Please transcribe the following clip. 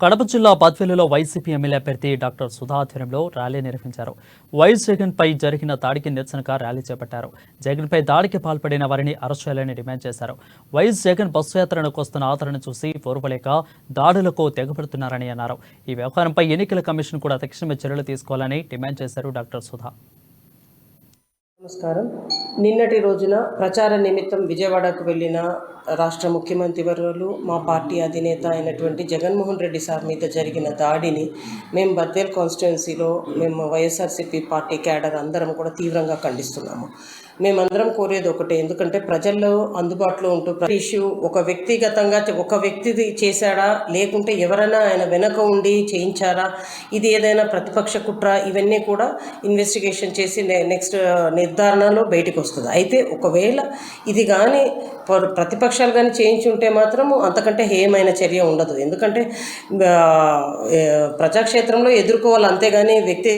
కడప జిల్లా బద్వేలులో YCP MLA అభ్యర్థి doctor Sudha ఆధ్వర్యంలో ర్యాలీ నిర్వహించారు. వైఎస్ జగన్ పై జరిగిన దాడికి నిరసనగా ర్యాలీ చేపట్టారు. జగన్ పై దాడికి పాల్పడిన వారిని అరెస్ట్ చేయాలని డిమాండ్ చేశారు. వైఎస్ జగన్ బస్సు యాత్రకు వస్తున్న ఆదరణ చూసి ఓర్వలేక దాడులకు తెగబడుతున్నారని అన్నారు. ఈ వ్యవహారంపై ఎన్నికల కమిషన్ కూడా తక్షణమే చర్యలు తీసుకోవాలని డిమాండ్ చేశారు డాక్టర్ సుధా. నమస్కారం. నిన్నటి రోజున ప్రచార నిమిత్తం విజయవాడకు వెళ్ళిన రాష్ట్ర ముఖ్యమంత్రి వర్యులు మా పార్టీ అధినేత అయినటువంటి జగన్మోహన్ రెడ్డి సార్ మీద జరిగిన దాడిని మేము బద్వేల్ కాన్స్టిట్యున్సీలో వైఎస్ఆర్సీపీ పార్టీ క్యాడర్ అందరం కూడా తీవ్రంగా ఖండిస్తున్నాము. మేమందరం కోరేది ఒకటే, ఎందుకంటే ప్రజల్లో అందుబాటులో ఉంటూ ఇష్యూ ఒక వ్యక్తిగతంగా ఒక వ్యక్తిది చేశాడా లేకుంటే ఎవరైనా ఆయన వెనక ఉండి చేయించారా, ఇది ఏదైనా ప్రతిపక్ష కుట్ర, ఇవన్నీ కూడా ఇన్వెస్టిగేషన్ చేసి నెక్స్ట్ నిర్ధారణలో బయటకు వస్తుంది. అయితే ఒకవేళ ఇది కానీ ప్రతిపక్షాలు కానీ చేయించి ఉంటే మాత్రము అంతకంటే హేయమైన చర్య ఉండదు. ఎందుకంటే ప్రజాక్షేత్రంలో ఎదుర్కోవాలి, అంతేగాని వ్యక్తి